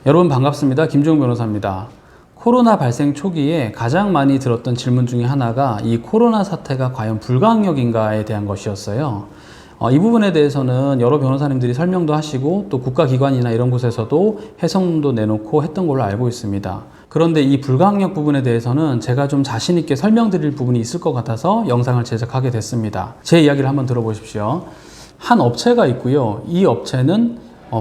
여러분 반갑습니다. 김지용 변호사입니다. 코로나 발생 초기에 가장 많이 들었던 질문 중에 하나가 이 코로나 사태가 과연 불가항력인가에 대한 것이었어요. 이 부분에 대해서는 여러 변호사님들이 설명도 하시고 또 국가기관이나 이런 곳에서도 해석문도 내놓고 했던 걸로 알고 있습니다. 그런데 이 불가항력 부분에 대해서는 제가 좀 자신 있게 설명드릴 부분이 있을 것 같아서 영상을 제작하게 됐습니다. 제 이야기를 한번 들어보십시오. 한 업체가 있고요. 이 업체는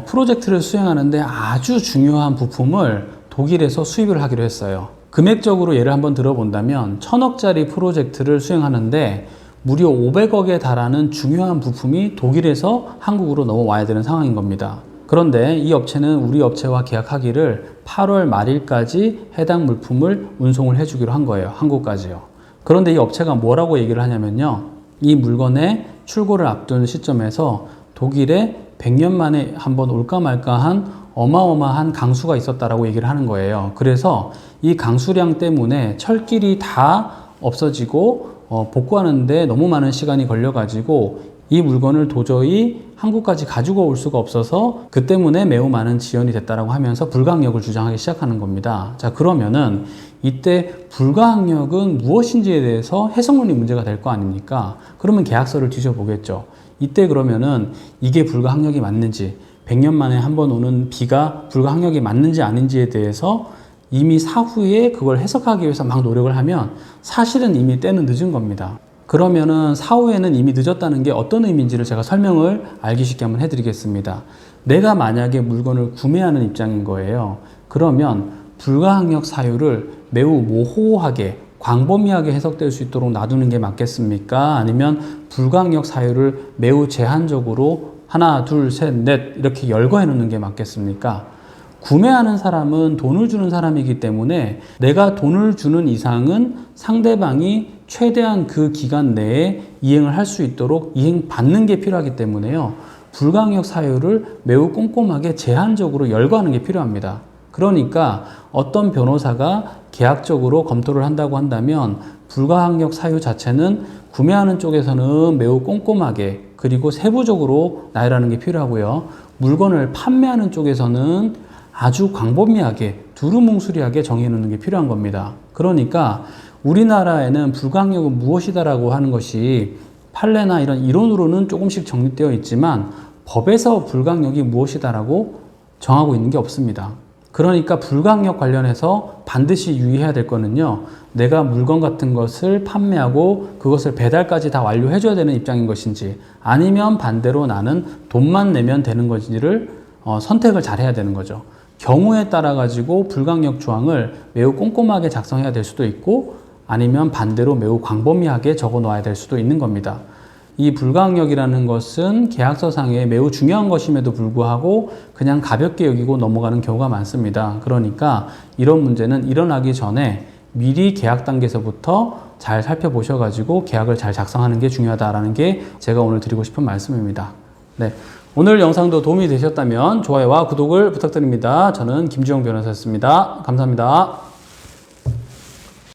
프로젝트를 수행하는데 아주 중요한 부품을 독일에서 수입을 하기로 했어요. 금액적으로 예를 한번 들어본다면 1000억짜리 프로젝트를 수행하는데 무려 500억에 달하는 중요한 부품이 독일에서 한국으로 넘어와야 되는 상황인 겁니다. 그런데 이 업체는 우리 업체와 계약하기를 8월 말일까지 해당 물품을 운송을 해주기로 한 거예요. 한국까지요. 그런데 이 업체가 뭐라고 얘기를 하냐면요. 이 물건의 출고를 앞둔 시점에서 독일에 100년 만에 한번 올까 말까한 어마어마한 강수가 있었다라고 얘기를 하는 거예요. 그래서 이 강수량 때문에 철길이 다 없어지고 복구하는데 너무 많은 시간이 걸려가지고 이 물건을 도저히 한국까지 가지고 올 수가 없어서 그 때문에 매우 많은 지연이 됐다라고 하면서 불가항력을 주장하기 시작하는 겁니다. 자, 그러면은 이때 불가항력은 무엇인지에 대해서 해석론이 문제가 될 거 아닙니까? 그러면 계약서를 뒤져보겠죠. 이때 그러면은 이게 불가항력이 맞는지 100년 만에 한 번 오는 비가 불가항력이 맞는지 아닌지에 대해서 이미 사후에 그걸 해석하기 위해서 막 노력을 하면 사실은 이미 때는 늦은 겁니다. 그러면은 사후에는 이미 늦었다는 게 어떤 의미인지를 제가 설명을 알기 쉽게 한번 해드리겠습니다. 내가 만약에 물건을 구매하는 입장인 거예요. 그러면 불가항력 사유를 매우 모호하게 광범위하게 해석될 수 있도록 놔두는 게 맞겠습니까? 아니면 불가항력 사유를 매우 제한적으로 하나, 둘, 셋, 넷 이렇게 열거해 놓는 게 맞겠습니까? 구매하는 사람은 돈을 주는 사람이기 때문에 내가 돈을 주는 이상은 상대방이 최대한 그 기간 내에 이행을 할 수 있도록 이행받는 게 필요하기 때문에요. 불가항력 사유를 매우 꼼꼼하게 제한적으로 열거하는 게 필요합니다. 그러니까 어떤 변호사가 계약적으로 검토를 한다고 한다면 불가항력 사유 자체는 구매하는 쪽에서는 매우 꼼꼼하게 그리고 세부적으로 나열하는 게 필요하고요. 물건을 판매하는 쪽에서는 아주 광범위하게 두루뭉술하게 정해 놓는 게 필요한 겁니다. 그러니까 우리나라에는 불가항력은 무엇이다라고 하는 것이 판례나 이런 이론으로는 조금씩 정립되어 있지만 법에서 불가항력이 무엇이다라고 정하고 있는 게 없습니다. 그러니까 불가항력 관련해서 반드시 유의해야 될 거는요. 내가 물건 같은 것을 판매하고 그것을 배달까지 다 완료해 줘야 되는 입장인 것인지 아니면 반대로 나는 돈만 내면 되는 것인지를 선택을 잘 해야 되는 거죠. 경우에 따라 가지고 불가항력 조항을 매우 꼼꼼하게 작성해야 될 수도 있고 아니면 반대로 매우 광범위하게 적어 놓아야 될 수도 있는 겁니다. 이 불가항력이라는 것은 계약서상에 매우 중요한 것임에도 불구하고 그냥 가볍게 여기고 넘어가는 경우가 많습니다. 그러니까 이런 문제는 일어나기 전에 미리 계약 단계에서부터 잘 살펴보셔가지고 계약을 잘 작성하는 게 중요하다라는 게 제가 오늘 드리고 싶은 말씀입니다. 네, 오늘 영상도 도움이 되셨다면 좋아요와 구독을 부탁드립니다. 저는 김지용 변호사였습니다. 감사합니다.